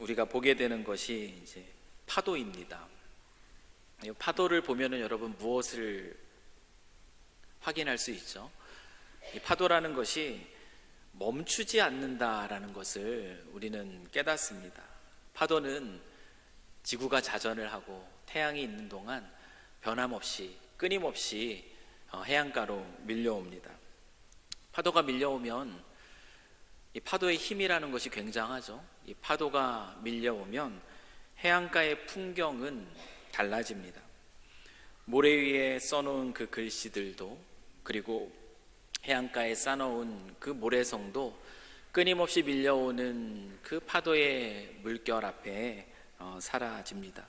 우리가 보게 되는 것이 이제 파도입니다. 이 파도를 보면은 여러분 무엇을 확인할 수 있죠? 이 파도라는 것이 멈추지 않는다라는 것을 우리는 깨닫습니다. 파도는 지구가 자전을 하고 태양이 있는 동안 변함없이 끊임없이 해안가로 밀려옵니다. 파도가 밀려오면 이 파도의 힘이라는 것이 굉장하죠. 이 파도가 밀려오면 해안가의 풍경은 달라집니다. 모래 위에 써놓은 그 글씨들도, 그리고 해안가에 쌓아놓은 그 모래성도 끊임없이 밀려오는 그 파도의 물결 앞에 사라집니다.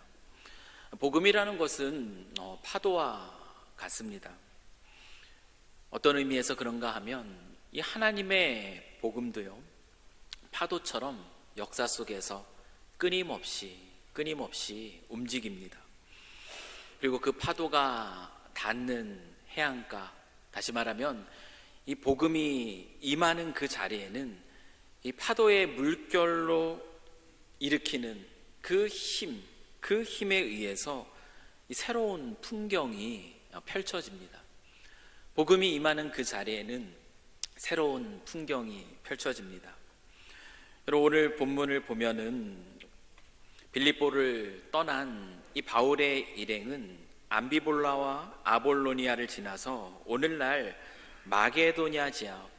복음이라는 것은 파도와 같습니다. 어떤 의미에서 그런가 하면 이 하나님의 복음도요, 파도처럼 역사 속에서 끊임없이 움직입니다. 그리고 그 파도가 닿는 해안가, 다시 말하면 이 복음이 임하는 그 자리에는 이 파도의 물결로 일으키는 그 힘에 의해서 이 새로운 풍경이 펼쳐집니다. 복음이 임하는 그 자리에는 새로운 풍경이 펼쳐집니다. 여러분, 오늘 본문을 보면은 빌립보를 떠난 이 바울의 일행은 암비볼라와 아볼로니아를 지나서 오늘날 마게도냐 지역,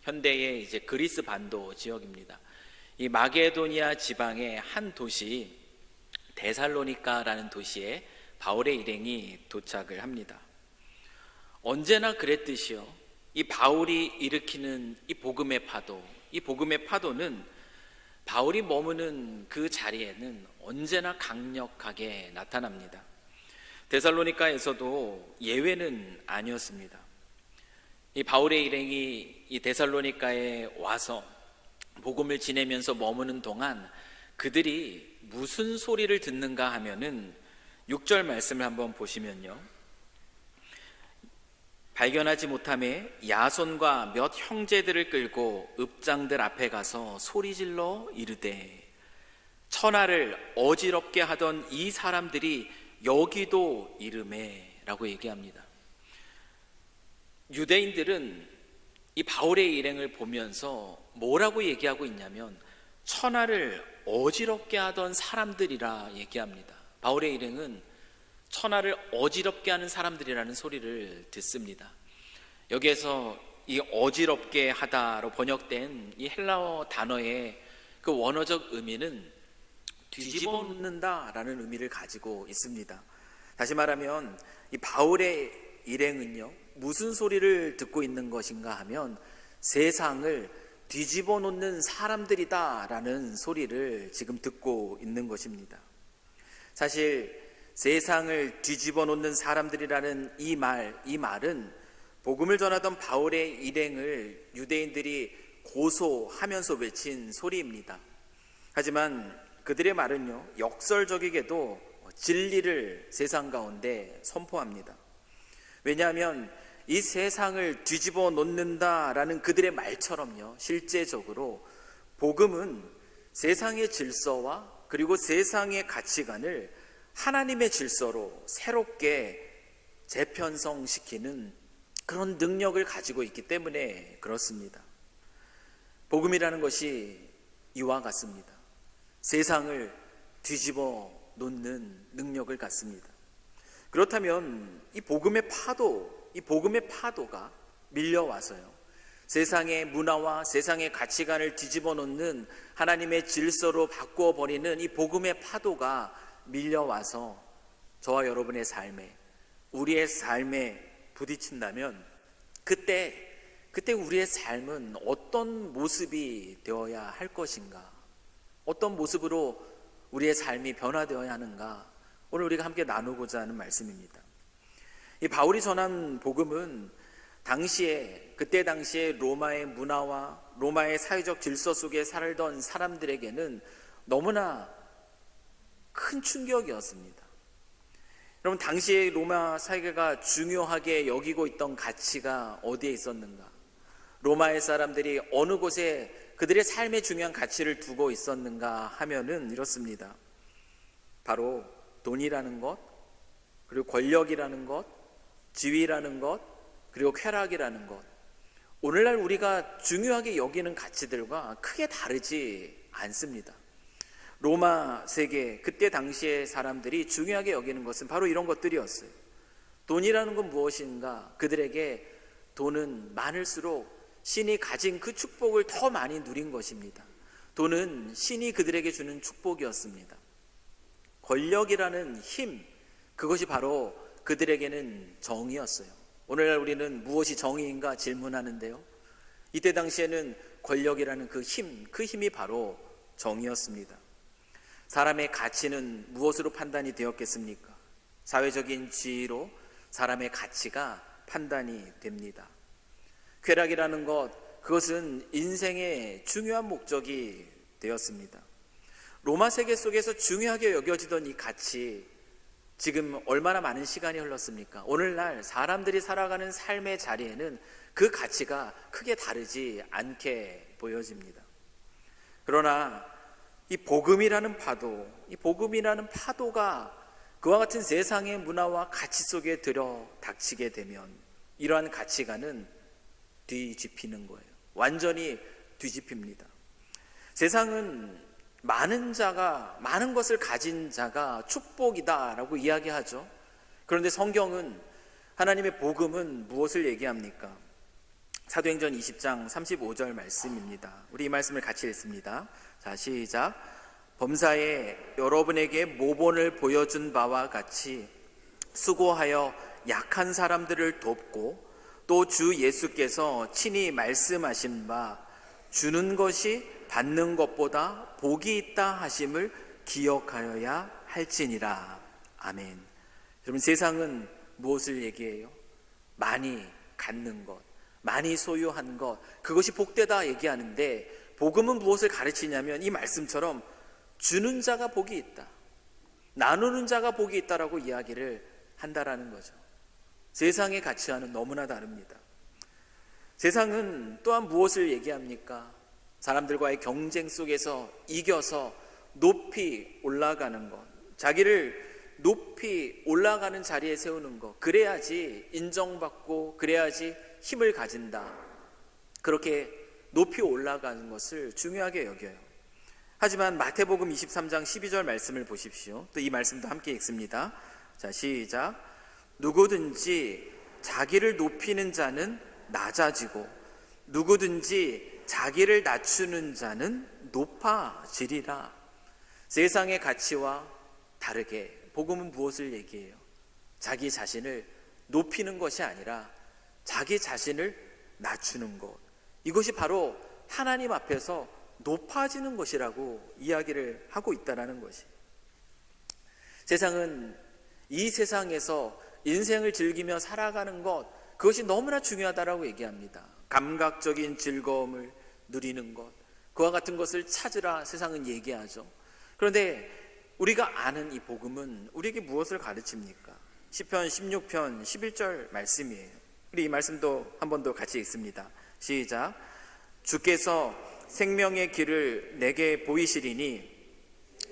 현대의 이제 그리스 반도 지역입니다. 이 마게도니아 지방의 한 도시 데살로니가라는 도시에 바울의 일행이 도착을 합니다. 언제나 그랬듯이요, 이 바울이 일으키는 이 복음의 파도, 이 복음의 파도는 바울이 머무는 그 자리에는 언제나 강력하게 나타납니다. 데살로니가에서도 예외는 아니었습니다. 이 바울의 일행이 이 데살로니가에 와서 복음을 지내면서 머무는 동안 그들이 무슨 소리를 듣는가 하면은 6절 말씀을 한번 보시면요, 발견하지 못함에 야손과 몇 형제들을 끌고 읍장들 앞에 가서 소리질러 이르되 천하를 어지럽게 하던 이 사람들이 여기도 이르매 라고 얘기합니다. 유대인들은 이 바울의 일행을 보면서 뭐라고 얘기하고 있냐면 천하를 어지럽게 하던 사람들이라 얘기합니다. 바울의 일행은 천하를 어지럽게 하는 사람들이라는 소리를 듣습니다. 여기에서 이 어지럽게 하다로 번역된 이 헬라어 단어의 그 원어적 의미는 뒤집어 놓는다라는 의미를 가지고 있습니다. 다시 말하면 이 바울의 일행은요, 무슨 소리를 듣고 있는 것인가 하면 세상을 뒤집어 놓는 사람들이다라는 소리를 지금 듣고 있는 것입니다. 사실 세상을 뒤집어 놓는 사람들이라는 이 말은 복음을 전하던 바울의 일행을 유대인들이 고소하면서 외친 소리입니다. 하지만 그들의 말은요, 역설적이게도 진리를 세상 가운데 선포합니다. 왜냐하면 이 세상을 뒤집어 놓는다라는 그들의 말처럼요, 실제적으로 복음은 세상의 질서와 그리고 세상의 가치관을 하나님의 질서로 새롭게 재편성시키는 그런 능력을 가지고 있기 때문에 그렇습니다. 복음이라는 것이 이와 같습니다. 세상을 뒤집어 놓는 능력을 갖습니다. 그렇다면 이 복음의 파도가 밀려와서요, 세상의 문화와 세상의 가치관을 뒤집어 놓는 하나님의 질서로 바꾸어 버리는 이 복음의 파도가 밀려와서 저와 여러분의 삶에, 우리의 삶에 부딪힌다면 그때 우리의 삶은 어떤 모습이 되어야 할 것인가, 어떤 모습으로 우리의 삶이 변화되어야 하는가, 오늘 우리가 함께 나누고자 하는 말씀입니다. 이 바울이 전한 복음은 그때 당시에 로마의 문화와 로마의 사회적 질서 속에 살던 사람들에게는 너무나 큰 충격이었습니다. 여러분, 당시에 로마 사회가 중요하게 여기고 있던 가치가 어디에 있었는가? 로마의 사람들이 어느 곳에 그들의 삶의 중요한 가치를 두고 있었는가 하면은 이렇습니다. 바로 돈이라는 것, 그리고 권력이라는 것, 지위라는 것, 그리고 쾌락이라는 것. 오늘날 우리가 중요하게 여기는 가치들과 크게 다르지 않습니다. 로마 세계, 그때 당시의 사람들이 중요하게 여기는 것은 바로 이런 것들이었어요. 돈이라는 건 무엇인가? 그들에게 돈은 많을수록 신이 가진 그 축복을 더 많이 누린 것입니다. 돈은 신이 그들에게 주는 축복이었습니다. 권력이라는 힘, 그것이 바로 그들에게는 정의였어요. 오늘날 우리는 무엇이 정의인가 질문하는데요, 이때 당시에는 권력이라는 그 힘이 바로 정의였습니다. 사람의 가치는 무엇으로 판단이 되었겠습니까? 사회적인 지위로 사람의 가치가 판단이 됩니다. 쾌락이라는 것, 그것은 인생의 중요한 목적이 되었습니다. 로마 세계 속에서 중요하게 여겨지던 이 가치, 지금 얼마나 많은 시간이 흘렀습니까? 오늘날 사람들이 살아가는 삶의 자리에는 그 가치가 크게 다르지 않게 보여집니다. 그러나 이 복음이라는 파도가 그와 같은 세상의 문화와 가치 속에 들어 닥치게 되면 이러한 가치관은 뒤집히는 거예요. 완전히 뒤집힙니다. 세상은 많은 것을 가진 자가 축복이다라고 이야기하죠. 그런데 성경은, 하나님의 복음은 무엇을 얘기합니까? 사도행전 20장 35절 말씀입니다. 우리 이 말씀을 같이 읽습니다. 자, 시작. 범사에 여러분에게 모본을 보여준 바와 같이 수고하여 약한 사람들을 돕고 또 주 예수께서 친히 말씀하신 바 주는 것이 받는 것보다 복이 있다 하심을 기억하여야 할지니라. 아멘. 여러분, 세상은 무엇을 얘기해요? 많이 갖는 것, 많이 소유한 것, 그것이 복되다 얘기하는데, 복음은 무엇을 가르치냐면 이 말씀처럼 주는 자가 복이 있다, 나누는 자가 복이 있다라고 이야기를 한다라는 거죠. 세상의 가치와는 너무나 다릅니다. 세상은 또한 무엇을 얘기합니까? 사람들과의 경쟁 속에서 이겨서 높이 올라가는 것, 자기를 높이 올라가는 자리에 세우는 것, 그래야지 인정받고 그래야지 힘을 가진다, 그렇게 높이 올라가는 것을 중요하게 여겨요. 하지만 마태복음 23장 12절 말씀을 보십시오. 또 이 말씀도 함께 읽습니다. 자, 시작. 누구든지 자기를 높이는 자는 낮아지고 누구든지 자기를 낮추는 자는 높아지리라. 세상의 가치와 다르게 복음은 무엇을 얘기해요? 자기 자신을 높이는 것이 아니라 자기 자신을 낮추는 것, 이것이 바로 하나님 앞에서 높아지는 것이라고 이야기를 하고 있다는 것이. 세상은 이 세상에서 인생을 즐기며 살아가는 것, 그것이 너무나 중요하다라고 얘기합니다. 감각적인 즐거움을 누리는 것, 그와 같은 것을 찾으라 세상은 얘기하죠. 그런데 우리가 아는 이 복음은 우리에게 무엇을 가르칩니까? 시편 16편 11절 말씀이에요. 우리 이 말씀도 한 번 더 같이 읽습니다. 시작. 주께서 생명의 길을 내게 보이시리니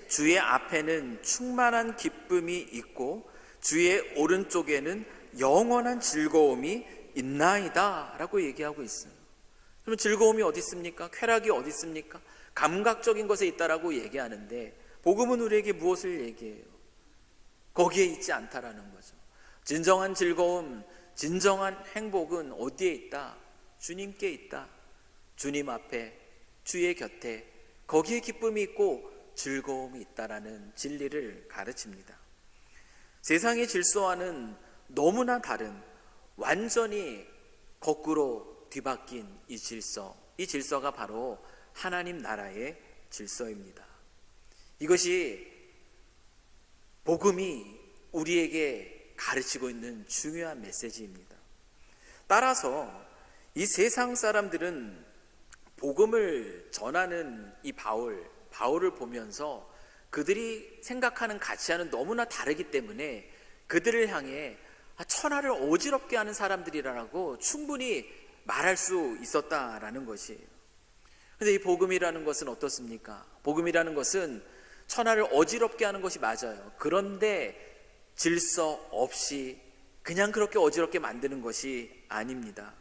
주의 앞에는 충만한 기쁨이 있고 주의 오른쪽에는 영원한 즐거움이 있나이다 라고 얘기하고 있어요. 그러면 즐거움이 어디 있습니까? 쾌락이 어디 있습니까? 감각적인 것에 있다라고 얘기하는데, 복음은 우리에게 무엇을 얘기해요? 거기에 있지 않다라는 거죠. 진정한 즐거움, 진정한 행복은 어디에 있다? 주님께 있다. 주님 앞에, 주의 곁에, 거기에 기쁨이 있고 즐거움이 있다라는 진리를 가르칩니다. 세상의 질서와는 너무나 다른, 완전히 거꾸로 뒤바뀐 이 질서가 바로 하나님 나라의 질서입니다. 이것이 복음이 우리에게 가르치고 있는 중요한 메시지입니다. 따라서 이 세상 사람들은 복음을 전하는 이 바울을 보면서 그들이 생각하는 가치와는 너무나 다르기 때문에 그들을 향해 천하를 어지럽게 하는 사람들이라고 충분히 말할 수 있었다라는 것이에요. 그런데 이 복음이라는 것은 어떻습니까? 복음이라는 것은 천하를 어지럽게 하는 것이 맞아요. 그런데 질서 없이 그냥 그렇게 어지럽게 만드는 것이 아닙니다.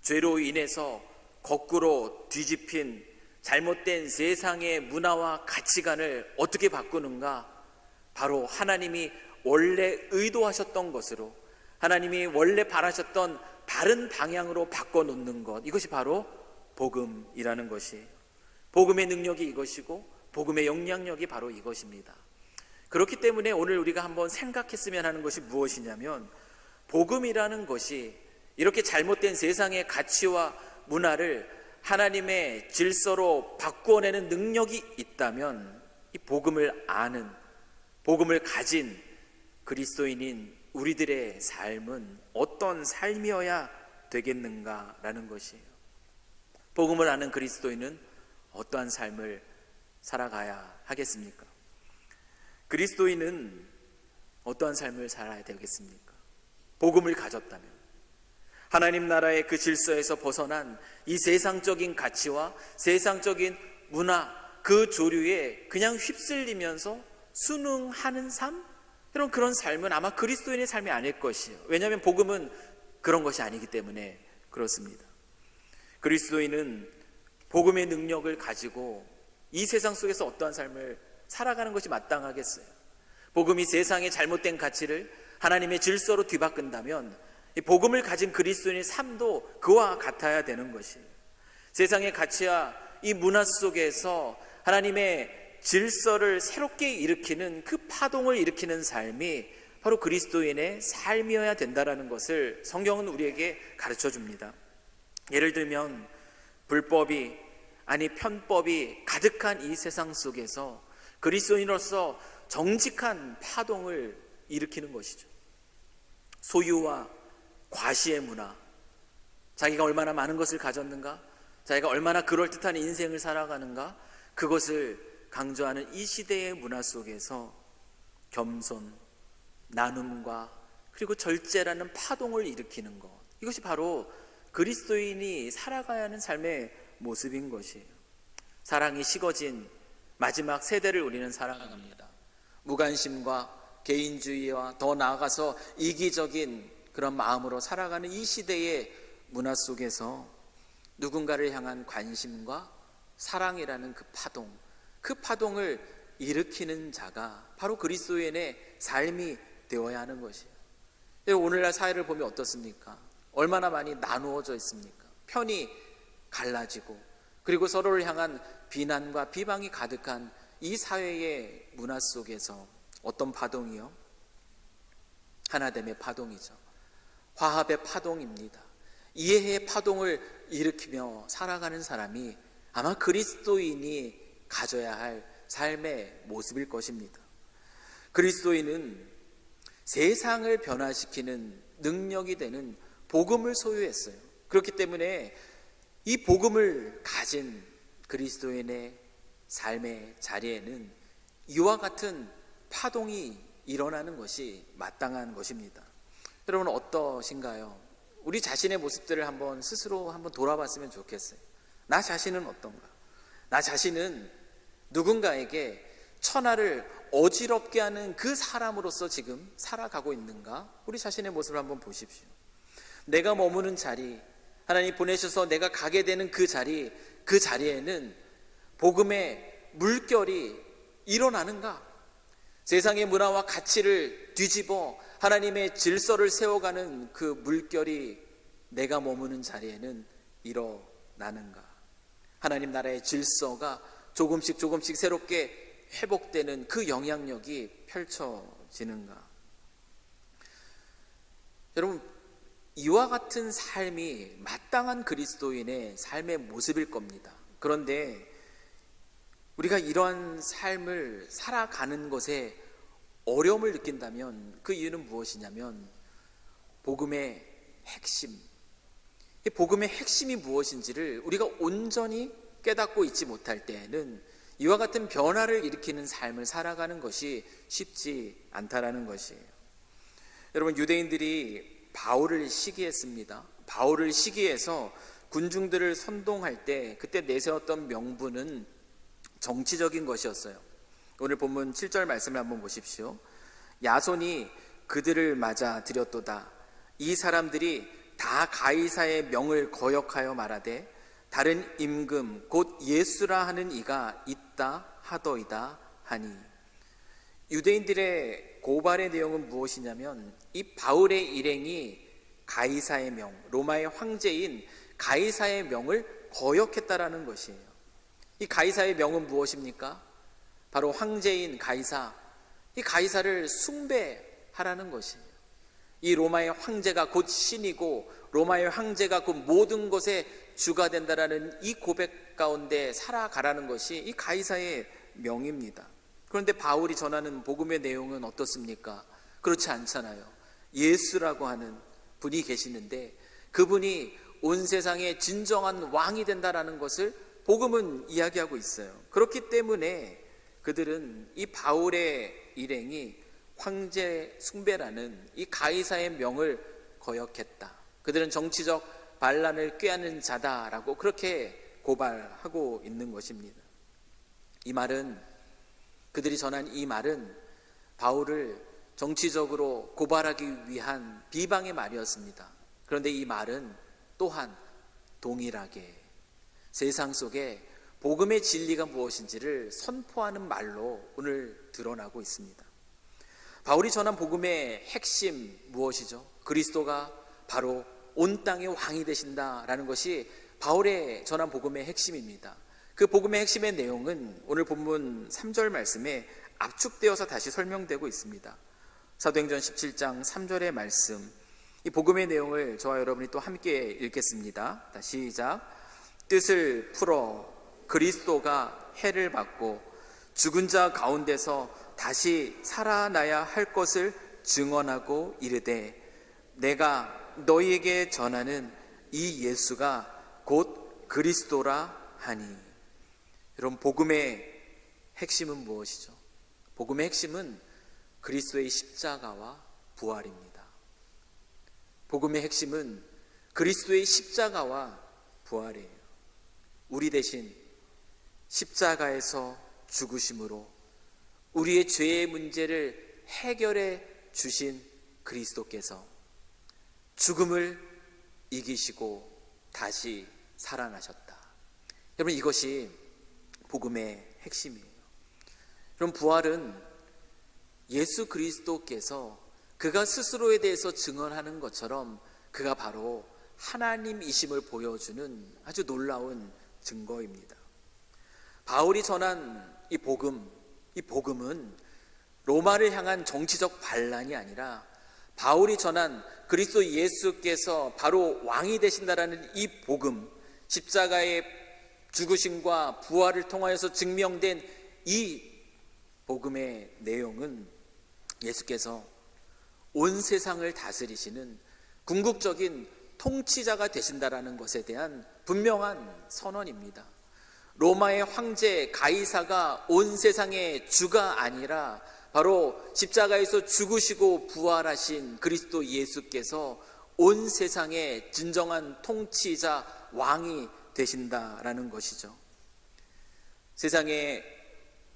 죄로 인해서 거꾸로 뒤집힌 잘못된 세상의 문화와 가치관을 어떻게 바꾸는가? 바로 하나님이 원래 의도하셨던 것으로, 하나님이 원래 바라셨던 바른 방향으로 바꿔놓는 것, 이것이 바로 복음이라는 것이에요. 복음의 능력이 이것이고 복음의 영향력이 바로 이것입니다. 그렇기 때문에 오늘 우리가 한번 생각했으면 하는 것이 무엇이냐면, 복음이라는 것이 이렇게 잘못된 세상의 가치와 문화를 하나님의 질서로 바꾸어내는 능력이 있다면, 이 복음을 아는, 복음을 가진 그리스도인인 우리들의 삶은 어떤 삶이어야 되겠는가라는 것이에요. 복음을 아는 그리스도인은 어떠한 삶을 살아가야 하겠습니까? 그리스도인은 어떠한 삶을 살아야 되겠습니까? 복음을 가졌다면, 하나님 나라의 그 질서에서 벗어난 이 세상적인 가치와 세상적인 문화, 그 조류에 그냥 휩쓸리면서 순응하는 삶? 여러분, 그런 삶은 아마 그리스도인의 삶이 아닐 것이에요. 왜냐하면 복음은 그런 것이 아니기 때문에 그렇습니다. 그리스도인은 복음의 능력을 가지고 이 세상 속에서 어떠한 삶을 살아가는 것이 마땅하겠어요? 복음이 세상의 잘못된 가치를 하나님의 질서로 뒤바꾼다면 이 복음을 가진 그리스도인의 삶도 그와 같아야 되는 것이에요. 세상의 가치와 이 문화 속에서 하나님의 질서를 새롭게 일으키는 그 파동을 일으키는 삶이 바로 그리스도인의 삶이어야 된다는 것을 성경은 우리에게 가르쳐 줍니다. 예를 들면 불법이, 아니 편법이 가득한 이 세상 속에서 그리스도인으로서 정직한 파동을 일으키는 것이죠. 소유와 과시의 문화, 자기가 얼마나 많은 것을 가졌는가, 자기가 얼마나 그럴듯한 인생을 살아가는가, 그것을 강조하는 이 시대의 문화 속에서 겸손, 나눔과 그리고 절제라는 파동을 일으키는 것, 이것이 바로 그리스도인이 살아가야 하는 삶의 모습인 것이에요. 사랑이 식어진 마지막 세대를 우리는 살아갑니다. 무관심과 개인주의와 더 나아가서 이기적인 그런 마음으로 살아가는 이 시대의 문화 속에서 누군가를 향한 관심과 사랑이라는 그 파동을 일으키는 자가 바로 그리스도인의 삶이 되어야 하는 것이에요. 오늘날 사회를 보면 어떻습니까? 얼마나 많이 나누어져 있습니까? 편이 갈라지고 그리고 서로를 향한 비난과 비방이 가득한 이 사회의 문화 속에서 어떤 파동이요? 하나됨의 파동이죠. 화합의 파동입니다. 이해의 파동을 일으키며 살아가는 사람이 아마 그리스도인이 가져야 할 삶의 모습일 것입니다. 그리스도인은 세상을 변화시키는 능력이 되는 복음을 소유했어요. 그렇기 때문에 이 복음을 가진 그리스도인의 삶의 자리에는 이와 같은 파동이 일어나는 것이 마땅한 것입니다. 여러분 어떠신가요? 우리 자신의 모습들을 한번 스스로 한번 돌아봤으면 좋겠어요. 나 자신은 어떤가? 나 자신은 누군가에게 천하를 어지럽게 하는 그 사람으로서 지금 살아가고 있는가? 우리 자신의 모습을 한번 보십시오. 내가 머무는 자리, 하나님 보내셔서 내가 가게 되는 그 자리, 그 자리에는 복음의 물결이 일어나는가? 세상의 문화와 가치를 뒤집어 하나님의 질서를 세워가는 그 물결이 내가 머무는 자리에는 일어나는가? 하나님 나라의 질서가 조금씩 새롭게 회복되는 그 영향력이 펼쳐지는가? 여러분, 이와 같은 삶이 마땅한 그리스도인의 삶의 모습일 겁니다. 그런데 우리가 이러한 삶을 살아가는 것에 어려움을 느낀다면 그 이유는 무엇이냐면 복음의 핵심, 이 복음의 핵심이 무엇인지를 우리가 온전히 깨닫고 있지 못할 때에는 이와 같은 변화를 일으키는 삶을 살아가는 것이 쉽지 않다라는 것이에요. 여러분, 유대인들이 바울을 시기했습니다. 바울을 시기해서 군중들을 선동할 때 그때 내세웠던 명분은 정치적인 것이었어요. 오늘 본문 7절 말씀을 한번 보십시오. 야손이 그들을 맞아 들였도다. 이 사람들이 다 가이사의 명을 거역하여 말하되 다른 임금 곧 예수라 하는 이가 있다 하더이다 하니. 유대인들의 고발의 내용은 무엇이냐면 이 바울의 일행이 가이사의 명, 로마의 황제인 가이사의 명을 거역했다라는 것이에요. 이 가이사의 명은 무엇입니까? 바로 황제인 가이사, 이 가이사를 숭배하라는 것이에요. 이 로마의 황제가 곧 신이고 로마의 황제가 곧 모든 것에 주가 된다라는 이 고백 가운데 살아가라는 것이 이 가이사의 명입니다. 그런데 바울이 전하는 복음의 내용은 어떻습니까? 그렇지 않잖아요. 예수라고 하는 분이 계시는데 그분이 온 세상의 진정한 왕이 된다라는 것을 복음은 이야기하고 있어요. 그렇기 때문에 그들은 이 바울의 일행이 황제 숭배라는 이 가이사의 명을 거역했다. 그들은 정치적 반란을 꾀하는 자다라고 그렇게 고발하고 있는 것입니다. 이 말은, 그들이 전한 이 말은 바울을 정치적으로 고발하기 위한 비방의 말이었습니다. 그런데 이 말은 또한 동일하게 세상 속에 복음의 진리가 무엇인지를 선포하는 말로 오늘 드러나고 있습니다. 바울이 전한 복음의 핵심 무엇이죠? 그리스도가 바로 온 땅의 왕이 되신다라는 것이 바울의 전한 복음의 핵심입니다. 그 복음의 핵심의 내용은 오늘 본문 3절 말씀에 압축되어서 다시 설명되고 있습니다. 사도행전 17장 3절의 말씀, 이 복음의 내용을 저와 여러분이 또 함께 읽겠습니다. 다시 시작. 뜻을 풀어 그리스도가 해를 받고 죽은 자 가운데서 다시 살아나야 할 것을 증언하고 이르되 내가 너희에게 전하는 이 예수가 곧 그리스도라 하니. 여러분, 복음의 핵심은 무엇이죠? 복음의 핵심은 그리스도의 십자가와 부활입니다. 복음의 핵심은 그리스도의 십자가와 부활이에요. 우리 대신 십자가에서 죽으심으로 우리의 죄의 문제를 해결해 주신 그리스도께서 죽음을 이기시고 다시 살아나셨다. 여러분, 이것이 복음의 핵심이에요. 그럼 부활은 예수 그리스도께서 그가 스스로에 대해서 증언하는 것처럼 그가 바로 하나님이심을 보여주는 아주 놀라운 증거입니다. 바울이 전한 이 복음은 로마를 향한 정치적 반란이 아니라 바울이 전한 그리스도 예수께서 바로 왕이 되신다라는 이 복음, 십자가의 죽으심과 부활을 통하여서 증명된 이 복음의 내용은 예수께서 온 세상을 다스리시는 궁극적인 통치자가 되신다라는 것에 대한 분명한 선언입니다. 로마의 황제 가이사가 온 세상의 주가 아니라 바로 십자가에서 죽으시고 부활하신 그리스도 예수께서 온 세상의 진정한 통치자, 왕이 되신다라는 것이죠. 세상의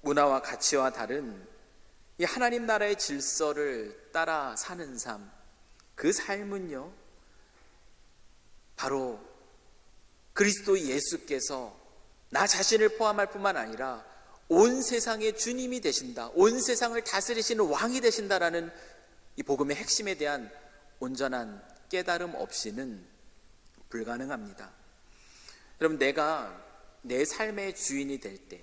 문화와 가치와 다른 이 하나님 나라의 질서를 따라 사는 삶, 그 삶은요, 바로 그리스도 예수께서 나 자신을 포함할 뿐만 아니라 온 세상의 주님이 되신다, 온 세상을 다스리시는 왕이 되신다라는 이 복음의 핵심에 대한 온전한 깨달음 없이는 불가능합니다. 여러분, 내가 내 삶의 주인이 될 때,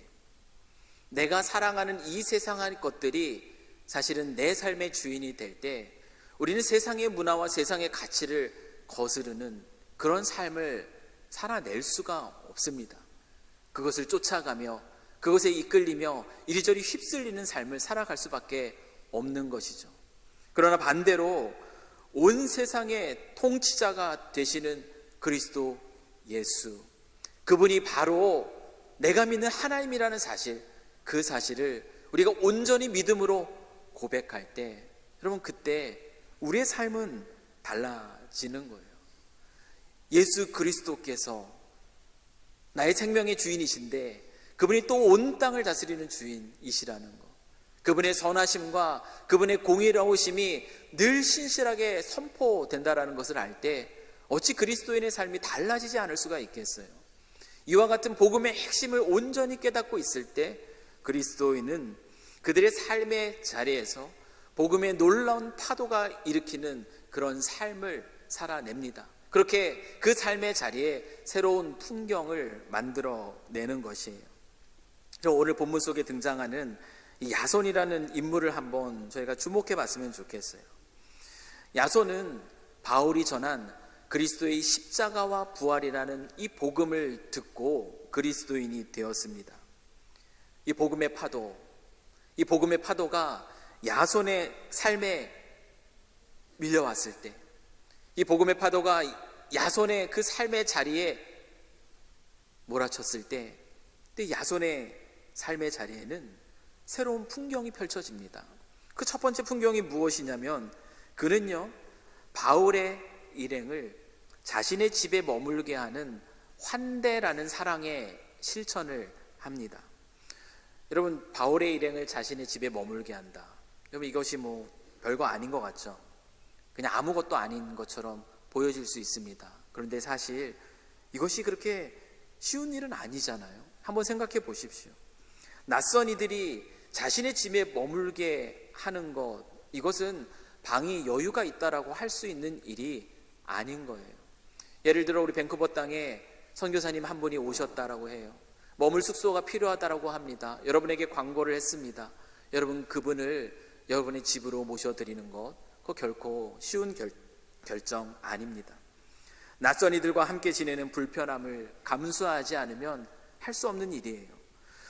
내가 사랑하는 이 세상의 것들이 사실은 내 삶의 주인이 될 때, 우리는 세상의 문화와 세상의 가치를 거스르는 그런 삶을 살아낼 수가 없습니다. 그것을 쫓아가며 그것에 이끌리며 이리저리 휩쓸리는 삶을 살아갈 수밖에 없는 것이죠. 그러나 반대로 온 세상의 통치자가 되시는 그리스도 예수, 그분이 바로 내가 믿는 하나님이라는 사실, 그 사실을 우리가 온전히 믿음으로 고백할 때, 여러분, 그때 우리의 삶은 달라지는 거예요. 예수 그리스도께서 나의 생명의 주인이신데 그분이 또 온 땅을 다스리는 주인이시라는 것, 그분의 선하심과 그분의 공의로우심이 늘 신실하게 선포된다라는 것을 알 때 어찌 그리스도인의 삶이 달라지지 않을 수가 있겠어요? 이와 같은 복음의 핵심을 온전히 깨닫고 있을 때 그리스도인은 그들의 삶의 자리에서 복음의 놀라운 파도가 일으키는 그런 삶을 살아냅니다. 그렇게 그 삶의 자리에 새로운 풍경을 만들어내는 것이에요. 오늘 본문 속에 등장하는 이 야손이라는 인물을 한번 저희가 주목해 봤으면 좋겠어요. 야손은 바울이 전한 그리스도의 십자가와 부활이라는 이 복음을 듣고 그리스도인이 되었습니다. 이 복음의 파도가 야손의 삶에 밀려왔을 때, 이 복음의 파도가 야손의 그 삶의 자리에 몰아쳤을 때, 야손의 삶의 자리에는 새로운 풍경이 펼쳐집니다. 그 첫 번째 풍경이 무엇이냐면, 그는요 바울의 일행을 자신의 집에 머물게 하는 환대라는 사랑의 실천을 합니다. 여러분, 바울의 일행을 자신의 집에 머물게 한다. 여러분, 이것이 뭐 별거 아닌 것 같죠? 그냥 아무것도 아닌 것처럼 보여질 수 있습니다. 그런데 사실 이것이 그렇게 쉬운 일은 아니잖아요. 한번 생각해 보십시오. 낯선 이들이 자신의 집에 머물게 하는 것, 이것은 방이 여유가 있다라고 할 수 있는 일이 아닌 거예요. 예를 들어 우리 밴쿠버 땅에 선교사님 한 분이 오셨다라고 해요. 머물 숙소가 필요하다라고 합니다. 여러분에게 광고를 했습니다. 여러분, 그분을 여러분의 집으로 모셔드리는 것, 그거 결코 쉬운 결정 아닙니다. 낯선 이들과 함께 지내는 불편함을 감수하지 않으면 할 수 없는 일이에요.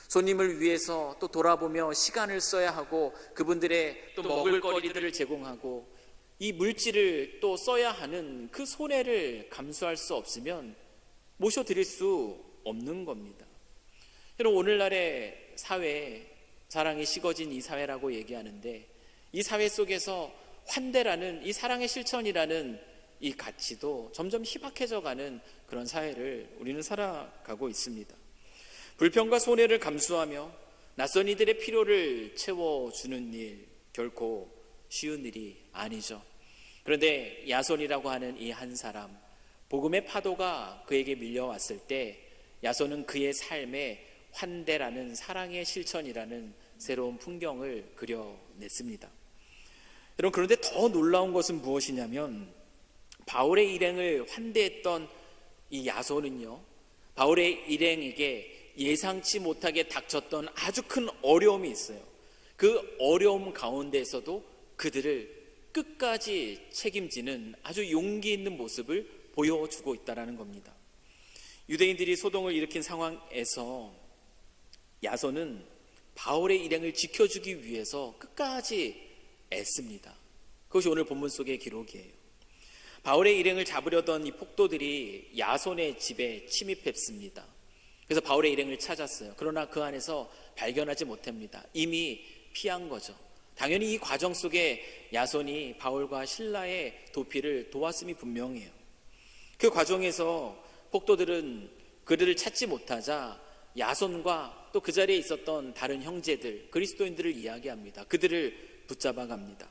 손님을 위해서 또 돌아보며 시간을 써야 하고, 그분들의 또 먹을 거리들을 제공하고, 이 물질을 또 써야 하는 그 손해를 감수할 수 없으면 모셔드릴 수 없는 겁니다. 여러분, 오늘날의 사회, 사랑이 식어진 이 사회라고 얘기하는데, 이 사회 속에서 환대라는, 이 사랑의 실천이라는 이 가치도 점점 희박해져 가는 그런 사회를 우리는 살아가고 있습니다. 불평과 손해를 감수하며 낯선 이들의 필요를 채워주는 일, 결코 쉬운 일이 아니죠. 그런데 야손이라고 하는 이 한 사람, 복음의 파도가 그에게 밀려왔을 때 야손은 그의 삶에 환대라는 사랑의 실천이라는 새로운 풍경을 그려냈습니다. 여러분, 그런데 더 놀라운 것은 무엇이냐면, 바울의 일행을 환대했던 이 야손은요, 바울의 일행에게 예상치 못하게 닥쳤던 아주 큰 어려움이 있어요. 그 어려움 가운데에서도 그들을 끝까지 책임지는 아주 용기 있는 모습을 보여주고 있다는 겁니다. 유대인들이 소동을 일으킨 상황에서 야손은 바울의 일행을 지켜주기 위해서 끝까지 애씁니다. 그것이 오늘 본문 속의 기록이에요. 바울의 일행을 잡으려던 이 폭도들이 야손의 집에 침입했습니다. 그래서 바울의 일행을 찾았어요. 그러나 그 안에서 발견하지 못합니다. 이미 피한 거죠. 당연히 이 과정 속에 야손이 바울과 실라의 도피를 도왔음이 분명해요. 그 과정에서 폭도들은 그들을 찾지 못하자 야손과 또 그 자리에 있었던 다른 형제들, 그리스도인들을 이야기합니다. 그들을 붙잡아 갑니다.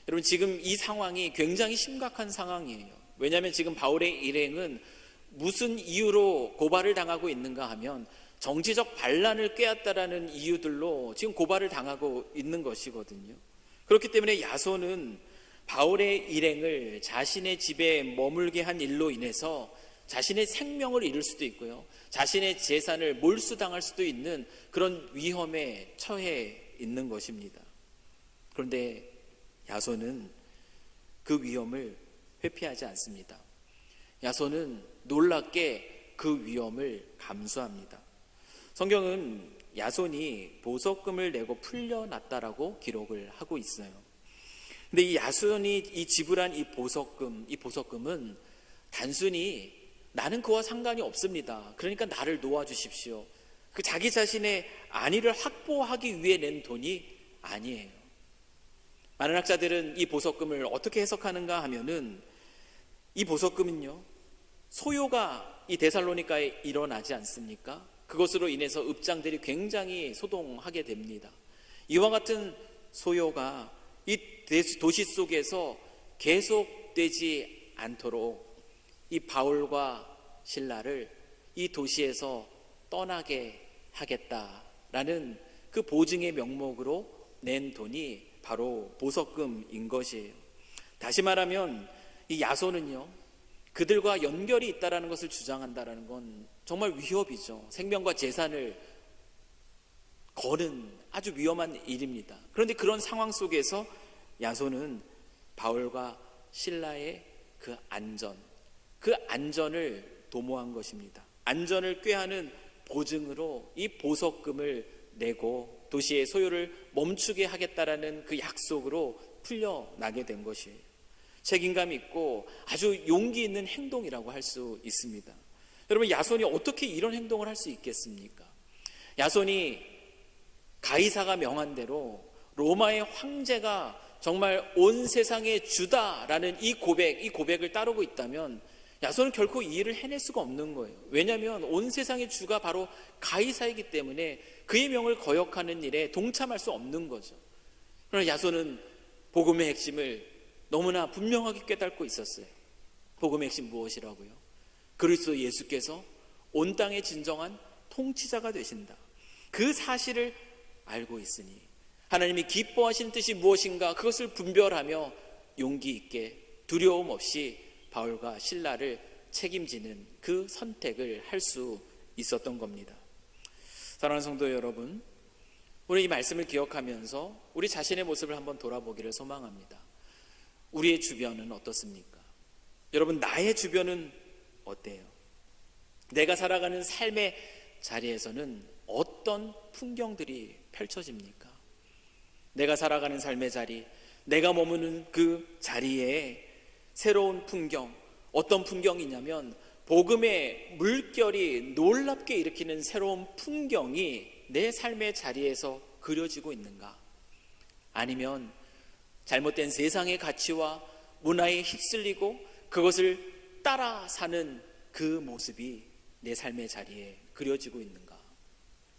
여러분, 지금 이 상황이 굉장히 심각한 상황이에요. 왜냐하면 지금 바울의 일행은 무슨 이유로 고발을 당하고 있는가 하면 정치적 반란을 꾀했다라는 이유들로 지금 고발을 당하고 있는 것이거든요. 그렇기 때문에 야손은 바울의 일행을 자신의 집에 머물게 한 일로 인해서 자신의 생명을 잃을 수도 있고요, 자신의 재산을 몰수당할 수도 있는 그런 위험에 처해 있는 것입니다. 그런데 야손은 그 위험을 회피하지 않습니다. 야손은 놀랍게 그 위험을 감수합니다. 성경은 야손이 보석금을 내고 풀려났다라고 기록을 하고 있어요. 근데 이 야손이 이 지불한 이 보석금은 단순히 나는 그와 상관이 없습니다, 그러니까 나를 놓아주십시오, 그 자기 자신의 안위를 확보하기 위해 낸 돈이 아니에요. 많은 학자들은 이 보석금을 어떻게 해석하는가 하면은, 이 보석금은요, 소요가 이 데살로니가에 일어나지 않습니까? 그것으로 인해서 읍장들이 굉장히 소동하게 됩니다. 이와 같은 소요가 이 도시 속에서 계속되지 않도록 이 바울과 실라를 이 도시에서 떠나게 하겠다라는 그 보증의 명목으로 낸 돈이 바로 보석금인 것이에요. 다시 말하면 이 야손은요, 그들과 연결이 있다라는 것을 주장한다라는 건 정말 위협이죠. 생명과 재산을 거는 아주 위험한 일입니다. 그런데 그런 상황 속에서 야손은 바울과 실라의 그 안전을 도모한 것입니다. 안전을 꾀하는 보증으로 이 보석금을 내고 도시의 소요를 멈추게 하겠다라는 그 약속으로 풀려나게 된 것이에요. 책임감 있고 아주 용기 있는 행동이라고 할 수 있습니다. 여러분, 야손이 어떻게 이런 행동을 할 수 있겠습니까? 야손이 가이사가 명한 대로 로마의 황제가 정말 온 세상의 주다라는 이 고백을 따르고 있다면 야손은 결코 이 일을 해낼 수가 없는 거예요. 왜냐하면 온 세상의 주가 바로 가이사이기 때문에 그의 명을 거역하는 일에 동참할 수 없는 거죠. 그러나 야손은 복음의 핵심을 너무나 분명하게 깨닫고 있었어요. 복음의 핵심 무엇이라고요? 그리스도 예수께서 온 땅의 진정한 통치자가 되신다. 그 사실을 알고 있으니 하나님이 기뻐하시는 뜻이 무엇인가 그것을 분별하며 용기 있게 두려움 없이 바울과 실라를 책임지는 그 선택을 할 수 있었던 겁니다. 사랑하는 성도 여러분, 우리 이 말씀을 기억하면서 우리 자신의 모습을 한번 돌아보기를 소망합니다. 우리의 주변은 어떻습니까? 여러분, 나의 주변은 어때요? 내가 살아가는 삶의 자리에서는 어떤 풍경들이 펼쳐집니까? 내가 살아가는 삶의 자리, 내가 머무는 그 자리에 새로운 풍경, 어떤 풍경이냐면 복음의 물결이 놀랍게 일으키는 새로운 풍경이 내 삶의 자리에서 그려지고 있는가? 아니면 잘못된 세상의 가치와 문화에 휩쓸리고 그것을 따라 사는 그 모습이 내 삶의 자리에 그려지고 있는가?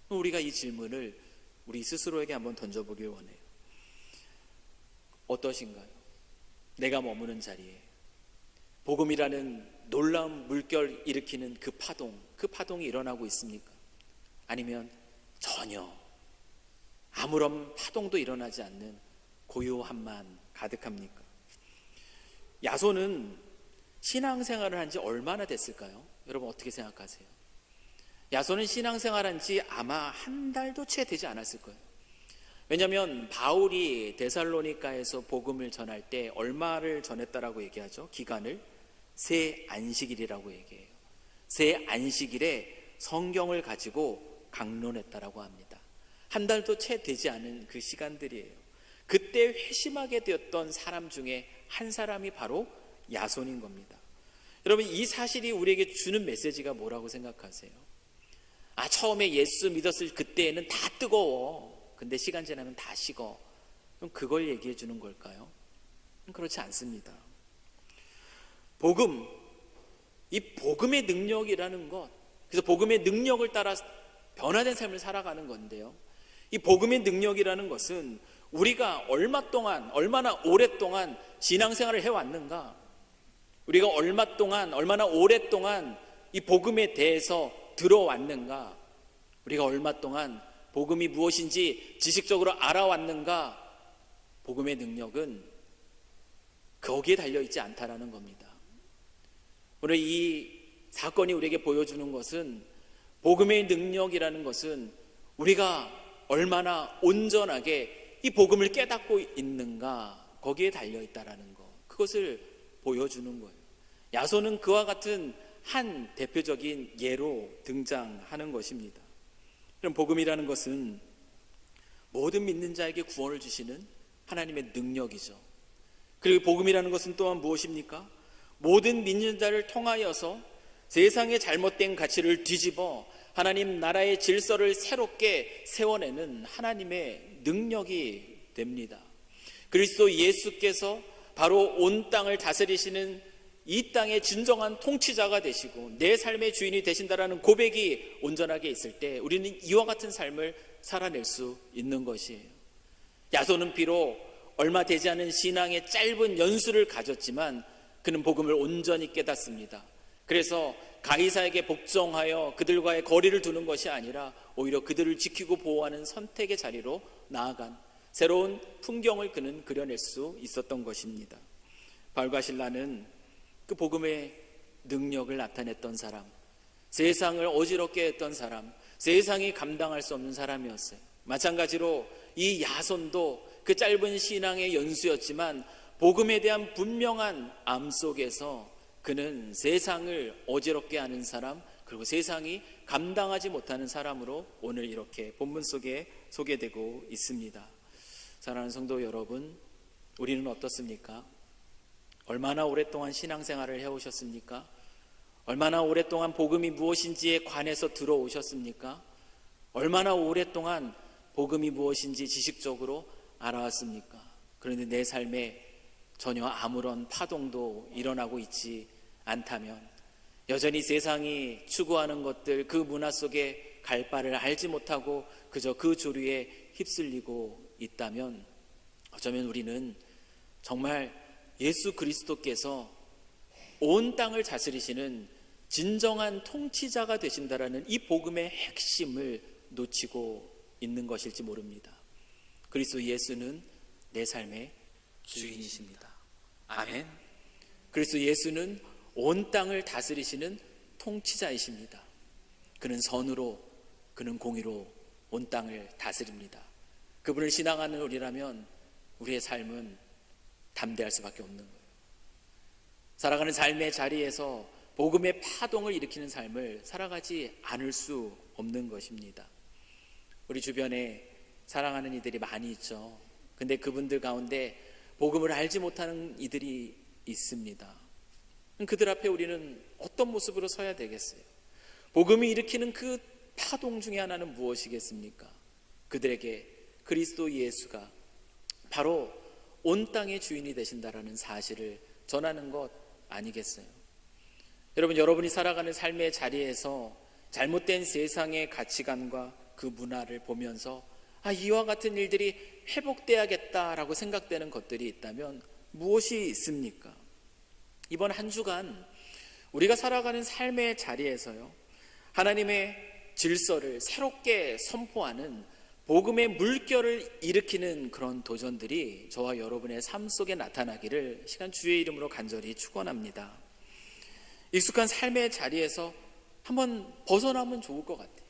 우리가 이 질문을 우리 스스로에게 한번 던져보길 원해요. 어떠신가요? 내가 머무는 자리에 복음이라는 놀라운 물결 일으키는 그 파동이 일어나고 있습니까? 아니면 전혀 아무런 파동도 일어나지 않는 고요함만 가득합니까? 야손은 신앙생활을 한 지 얼마나 됐을까요? 여러분 어떻게 생각하세요? 야손은 신앙생활을 한 지 아마 한 달도 채 되지 않았을 거예요. 왜냐하면 바울이 데살로니가에서 복음을 전할 때 얼마를 전했다라고 얘기하죠? 기간을 새 안식일이라고 얘기해요. 새 안식일에 성경을 가지고 강론했다라고 합니다. 한 달도 채 되지 않은 그 시간들이에요. 그때 회심하게 되었던 사람 중에 한 사람이 바로 야손인 겁니다. 여러분, 이 사실이 우리에게 주는 메시지가 뭐라고 생각하세요? 처음에 예수 믿었을 그때에는 다 뜨거워. 근데 시간 지나면 다 식어. 그럼 그걸 얘기해 주는 걸까요? 그렇지 않습니다. 이 복음의 능력이라는 것, 그래서 복음의 능력을 따라 변화된 삶을 살아가는 건데요. 이 복음의 능력이라는 것은 우리가 얼마나 오랫동안 신앙생활을 해왔는가, 우리가 얼마나 오랫동안 이 복음에 대해서 들어왔는가, 우리가 얼마 동안 복음이 무엇인지 지식적으로 알아왔는가, 복음의 능력은 거기에 달려있지 않다라는 겁니다. 오늘 이 사건이 우리에게 보여주는 것은 복음의 능력이라는 것은 우리가 얼마나 온전하게 이 복음을 깨닫고 있는가, 거기에 달려있다라는 것, 그것을 보여주는 거예요. 야손은 그와 같은 한 대표적인 예로 등장하는 것입니다. 그럼 복음이라는 것은 모든 믿는 자에게 구원을 주시는 하나님의 능력이죠. 그리고 복음이라는 것은 또한 무엇입니까? 모든 믿는 자를 통하여서 세상의 잘못된 가치를 뒤집어 하나님 나라의 질서를 새롭게 세워내는 하나님의 능력이 됩니다. 그리스도 예수께서 바로 온 땅을 다스리시는 이 땅의 진정한 통치자가 되시고 내 삶의 주인이 되신다라는 고백이 온전하게 있을 때 우리는 이와 같은 삶을 살아낼 수 있는 것이에요. 야손은 비록 얼마 되지 않은 신앙의 짧은 연수를 가졌지만 그는 복음을 온전히 깨닫습니다. 그래서 가이사에게 복종하여 그들과의 거리를 두는 것이 아니라 오히려 그들을 지키고 보호하는 선택의 자리로 나아간 새로운 풍경을 그는 그려낼 수 있었던 것입니다. 바울과 실라는 그 복음의 능력을 나타냈던 사람, 세상을 어지럽게 했던 사람, 세상이 감당할 수 없는 사람이었어요. 마찬가지로 이 야손도 그 짧은 신앙의 연수였지만 복음에 대한 분명한 암 속에서 그는 세상을 어지럽게 하는 사람, 그리고 세상이 감당하지 못하는 사람으로 오늘 이렇게 본문 속에 소개되고 있습니다. 사랑하는 성도 여러분, 우리는 어떻습니까? 얼마나 오랫동안 신앙생활을 해오셨습니까? 얼마나 오랫동안 복음이 무엇인지에 관해서 들어오셨습니까? 얼마나 오랫동안 복음이 무엇인지 지식적으로 알아왔습니까? 그런데 내 삶에 전혀 아무런 파동도 일어나고 있지 않다면, 여전히 세상이 추구하는 것들, 그 문화 속에 갈 바를 알지 못하고 그저 그 조류에 휩쓸리고 있다면, 어쩌면 우리는 정말 예수 그리스도께서 온 땅을 다스리시는 진정한 통치자가 되신다라는 이 복음의 핵심을 놓치고 있는 것일지 모릅니다. 그리스도 예수는 내 삶의 주인이십니다. 아멘. 그리스도 예수는 온 땅을 다스리시는 통치자이십니다. 그는 선으로, 그는 공의로 온 땅을 다스립니다. 그분을 신앙하는 우리라면 우리의 삶은 담대할 수밖에 없는 거예요. 살아가는 삶의 자리에서 복음의 파동을 일으키는 삶을 살아가지 않을 수 없는 것입니다. 우리 주변에 사랑하는 이들이 많이 있죠. 근데 그분들 가운데 복음을 알지 못하는 이들이 있습니다. 그들 앞에 우리는 어떤 모습으로 서야 되겠어요? 복음이 일으키는 그 파동 중에 하나는 무엇이겠습니까? 그들에게 그리스도 예수가 바로 온 땅의 주인이 되신다라는 사실을 전하는 것 아니겠어요? 여러분, 여러분이 살아가는 삶의 자리에서 잘못된 세상의 가치관과 그 문화를 보면서 이와 같은 일들이 회복돼야겠다라고 생각되는 것들이 있다면 무엇이 있습니까? 이번 한 주간 우리가 살아가는 삶의 자리에서요, 하나님의 질서를 새롭게 선포하는 복음의 물결을 일으키는 그런 도전들이 저와 여러분의 삶 속에 나타나기를 시간 주의 이름으로 간절히 축원합니다. 익숙한 삶의 자리에서 한번 벗어나면 좋을 것 같아요.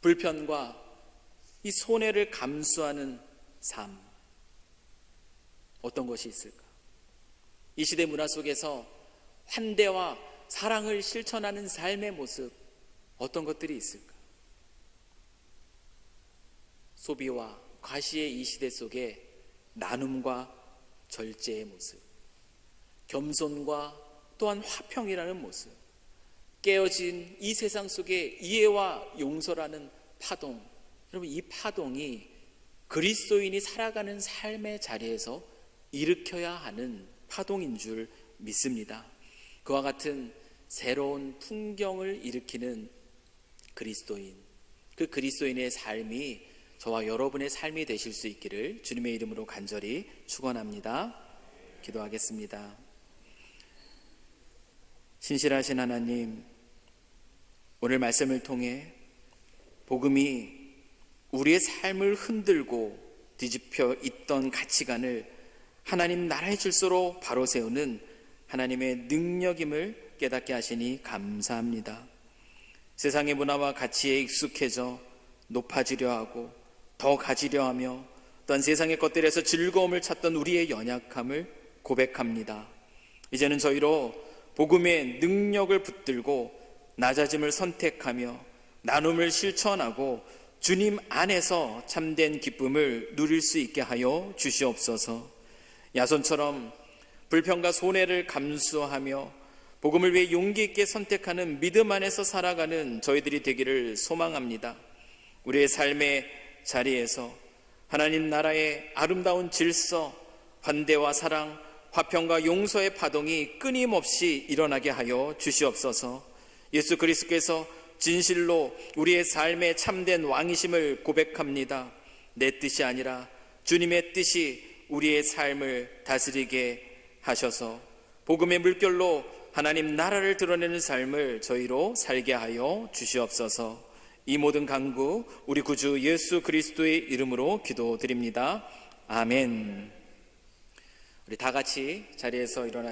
불편과 이 손해를 감수하는 삶, 어떤 것이 있을까? 이 시대 문화 속에서 환대와 사랑을 실천하는 삶의 모습, 어떤 것들이 있을까? 소비와 과시의 이 시대 속에 나눔과 절제의 모습, 겸손과 또한 화평이라는 모습, 깨어진 이 세상 속에 이해와 용서라는 파동, 여러분, 이 파동이 그리스도인이 살아가는 삶의 자리에서 일으켜야 하는 파동인 줄 믿습니다. 그와 같은 새로운 풍경을 일으키는 그리스도인, 그 그리스도인의 삶이 저와 여러분의 삶이 되실 수 있기를 주님의 이름으로 간절히 축원합니다. 기도하겠습니다. 신실하신 하나님, 오늘 말씀을 통해 복음이 우리의 삶을 흔들고 뒤집혀 있던 가치관을 하나님 나라의 질서로 바로 세우는 하나님의 능력임을 깨닫게 하시니 감사합니다. 세상의 문화와 가치에 익숙해져 높아지려 하고 더 가지려 하며 또한 세상의 것들에서 즐거움을 찾던 우리의 연약함을 고백합니다. 이제는 저희로 복음의 능력을 붙들고 낮아짐을 선택하며 나눔을 실천하고 주님 안에서 참된 기쁨을 누릴 수 있게 하여 주시옵소서. 야손처럼 불평과 손해를 감수하며 복음을 위해 용기 있게 선택하는 믿음 안에서 살아가는 저희들이 되기를 소망합니다. 우리의 삶의 자리에서 하나님 나라의 아름다운 질서, 환대와 사랑, 화평과 용서의 파동이 끊임없이 일어나게 하여 주시옵소서. 예수 그리스도께서 진실로 우리의 삶의 참된 왕이심을 고백합니다. 내 뜻이 아니라 주님의 뜻이 우리의 삶을 다스리게 하셔서 복음의 물결로 하나님 나라를 드러내는 삶을 저희로 살게 하여 주시옵소서. 이 모든 간구 우리 구주 예수 그리스도의 이름으로 기도드립니다. 아멘. 우리 다 같이 자리에서 일어나